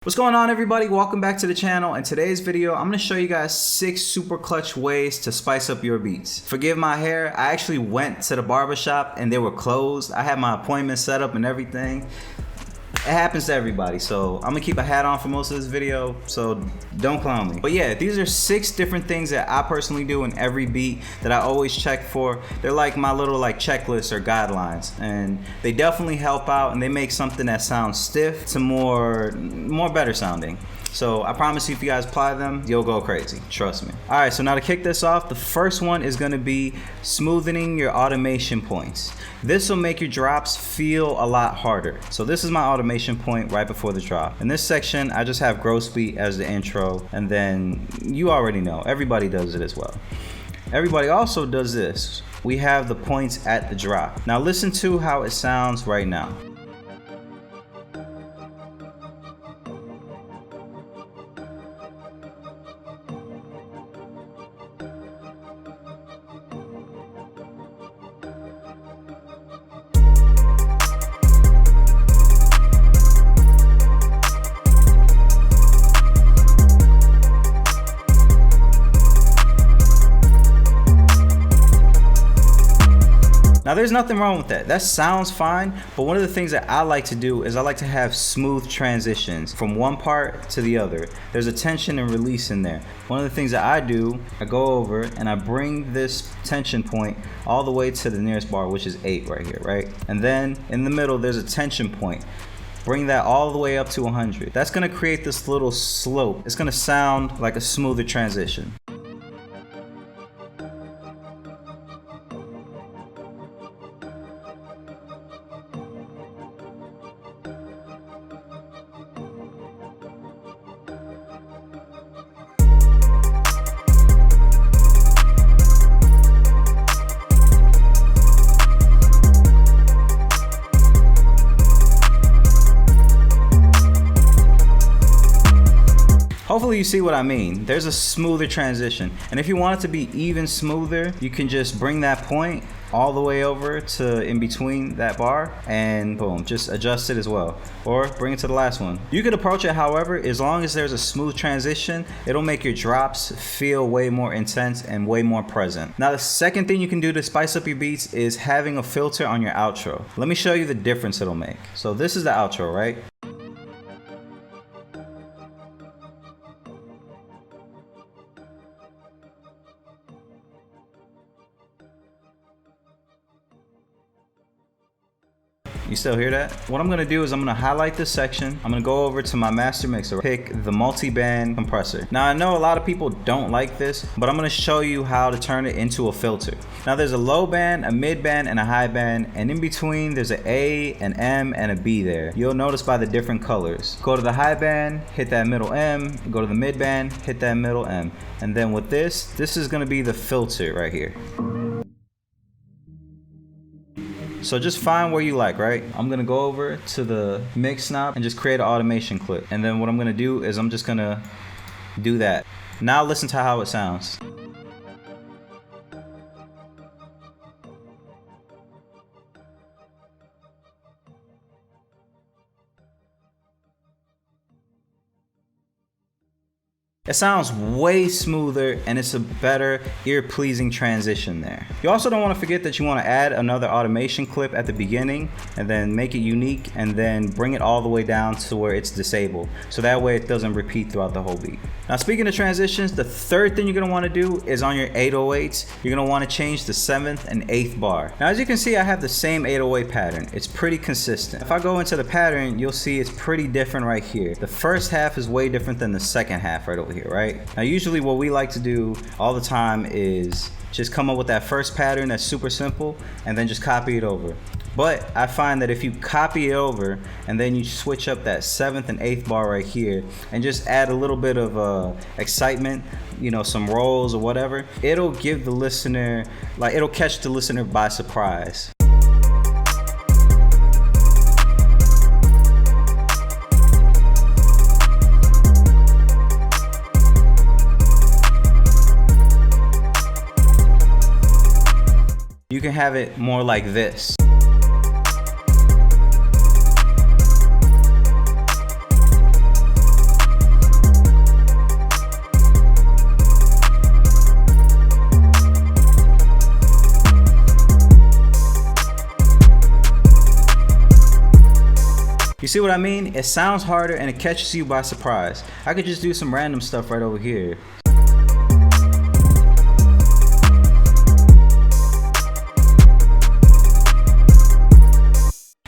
What's going on, everybody? Welcome back to the channel. In today's video, I'm going to show you guys 6 super clutch ways to spice up your beats. Forgive my hair. I actually went to the barbershop and they were closed. I had my appointment set up and everything. It happens to everybody, so I'm gonna keep a hat on for most of this video, so don't clown me. But yeah, these are 6 different things that I personally do in every beat that I always check for. They're like my little checklists or guidelines, and they definitely help out, and they make something that sounds stiff to more better sounding. So I promise you, if you guys apply them, you'll go crazy. Trust me. All right, so now to kick this off, the first one is gonna be smoothing your automation points. This will make your drops feel a lot harder. So this is my automation point right before the drop. In this section, I just have gross beat as the intro, and then you already know, everybody does it as well. Everybody also does this. We have the points at the drop. Now listen to how it sounds right now. Now there's nothing wrong with that. That sounds fine, but one of the things that I like to do is I like to have smooth transitions from one part to the other. There's a tension and release in there. One of the things that I do, I go over and I bring this tension point all the way to the nearest bar, which is 8 right here, right? And then in the middle, there's a tension point. Bring that all the way up to 100. That's gonna create this little slope. It's gonna sound like a smoother transition. Hopefully you see what I mean. There's a smoother transition. And if you want it to be even smoother, you can just bring that point all the way over to in between that bar and boom, just adjust it as well. Or bring it to the last one. You could approach it however, as long as there's a smooth transition, it'll make your drops feel way more intense and way more present. Now the second thing you can do to spice up your beats is having a filter on your outro. Let me show you the difference it'll make. So this is the outro, right? You still hear that? What I'm gonna do is I'm gonna highlight this section. I'm gonna go over to my master mixer, pick the multi-band compressor. Now I know a lot of people don't like this, but I'm gonna show you how to turn it into a filter. Now there's a low band, a mid band, and a high band, and in between there's an A, an M, and a B there. You'll notice by the different colors. Go to the high band, hit that middle M, go to the mid band, hit that middle M. And then with this is gonna be the filter right here. So just find where you like, right? I'm gonna go over to the mix knob and just create an automation clip. And then what I'm gonna do is I'm just gonna do that. Now listen to how it sounds. It sounds way smoother and it's a better ear-pleasing transition there. You also don't want to forget that you want to add another automation clip at the beginning and then make it unique and then bring it all the way down to where it's disabled. So that way it doesn't repeat throughout the whole beat. Now speaking of transitions, the third thing you're going to want to do is on your 808s, you're going to want to change the 7th and 8th bar. Now as you can see, I have the same 808 pattern. It's pretty consistent. If I go into the pattern, you'll see it's pretty different right here. The first half is way different than the second half right over here. Right? Now usually what we like to do all the time is just come up with that first pattern that's super simple and then just copy it over. But I find that if you copy it over and then you switch up that 7th and 8th bar right here and just add a little bit of excitement, you know, some rolls or whatever, it'll give the listener, it'll catch the listener by surprise. You can have it more like this. see what I mean? It sounds harder and it catches you by surprise. I could just do some random stuff right over here.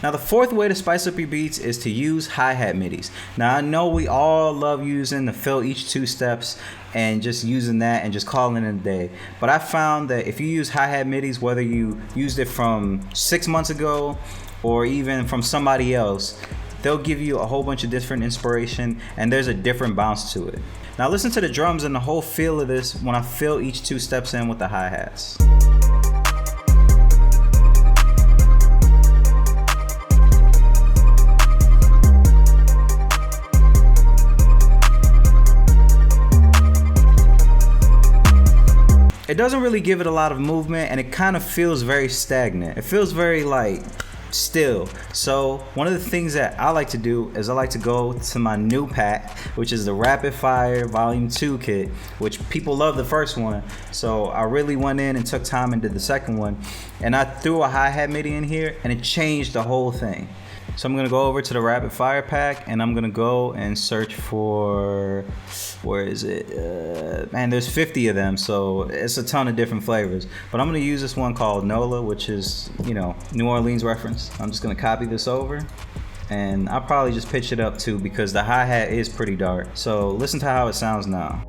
Now the fourth way to spice up your beats is to use hi-hat midis. Now I know we all love using to fill each two steps and just using that and just calling it a day. But I found that if you use hi-hat midis, whether you used it from 6 months ago or even from somebody else, they'll give you a whole bunch of different inspiration and there's a different bounce to it. Now listen to the drums and the whole feel of this when I fill each two steps in with the hi-hats. It doesn't really give it a lot of movement and it kind of feels very stagnant. It feels very like still. So one of the things that I like to do is I like to go to my new pack, which is the Rapid Fire Volume 2 kit, which people love the first one. So I really went in and took time and did the second one. And I threw a hi-hat MIDI in here and it changed the whole thing. So I'm gonna go over to the Rapid Fire pack and I'm gonna go and search for, where is it? Man, there's 50 of them, so it's a ton of different flavors. But I'm gonna use this one called NOLA, which is, you know, New Orleans reference. I'm just gonna copy this over and I'll probably just pitch it up too because the hi-hat is pretty dark. So listen to how it sounds now.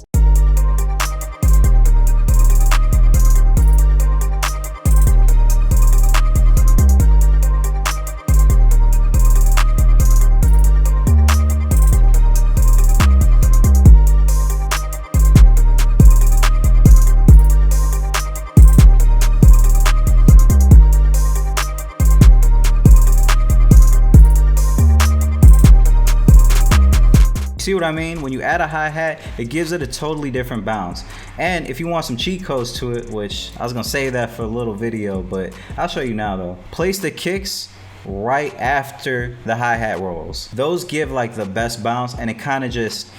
See what I mean? When you add a hi-hat, it gives it a totally different bounce. And if you want some cheat codes to it, which I was gonna save that for a little video, but I'll show you now though. Place the kicks right after the hi-hat rolls. Those give like the best bounce and it kind of just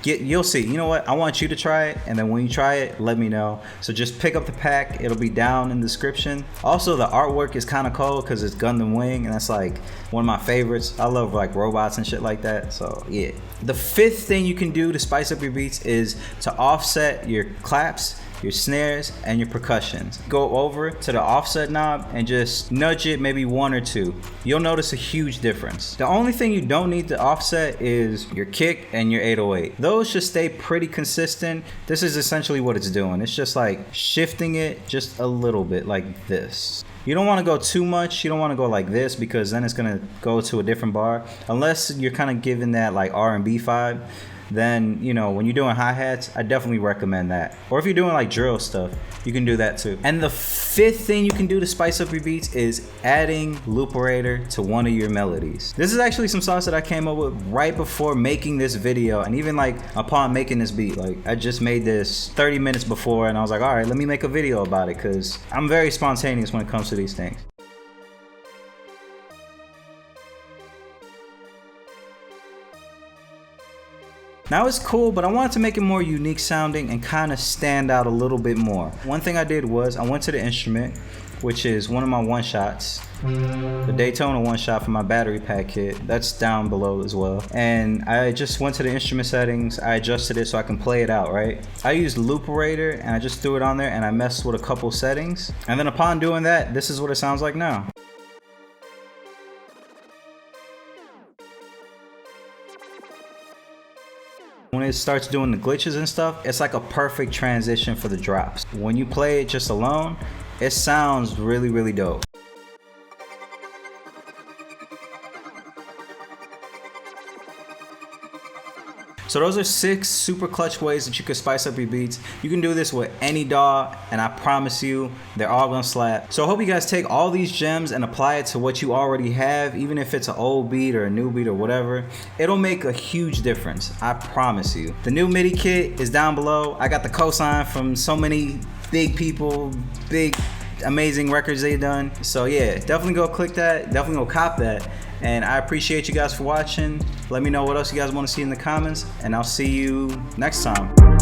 you'll see. You know what? I want you to try it, and then when you try it, let me know. So just pick up the pack. It'll be down in the description. Also, the artwork is kind of cool because it's Gundam Wing, and that's like one of my favorites. I love like robots and shit like that. So yeah. The fifth thing you can do to spice up your beats is to offset your claps, your snares, and your percussions. Go over to the offset knob and just nudge it maybe 1 or 2. You'll notice a huge difference. The only thing you don't need to offset is your kick and your 808. Those should stay pretty consistent. This is essentially what it's doing. It's just like shifting it just a little bit like this. You don't want to go too much. You don't want to go like this because then it's going to go to a different bar. Unless you're kind of giving that like R&B vibe. Then, you know, when you're doing hi-hats, I definitely recommend that. Or if you're doing like drill stuff, you can do that too. And the fifth thing you can do to spice up your beats is adding looperator to one of your melodies. This is actually some sauce that I came up with right before making this video, and even like upon making this beat. Like I just made this 30 minutes before and I was like, all right, let me make a video about it because I'm very spontaneous when it comes to these things. Now it's cool, but I wanted to make it more unique sounding and kind of stand out a little bit more. One thing I did was I went to the instrument, which is one of my one-shots, the Daytona one-shot for my battery pack kit. That's down below as well. And I just went to the instrument settings, I adjusted it so I can play it out, right? I used Looperator and I just threw it on there and I messed with a couple settings. And then upon doing that, this is what it sounds like now. When it starts doing the glitches and stuff, it's like a perfect transition for the drops. When you play it just alone, it sounds really, really dope. So those are 6 super clutch ways that you can spice up your beats. You can do this with any DAW, and I promise you, they're all gonna slap. So I hope you guys take all these gems and apply it to what you already have, even if it's an old beat or a new beat or whatever. It'll make a huge difference, I promise you. The new MIDI kit is down below. I got the cosign from so many big people, big amazing records they've done. So yeah, definitely go click that, definitely go cop that. And I appreciate you guys for watching. Let me know what else you guys want to see in the comments, and I'll see you next time.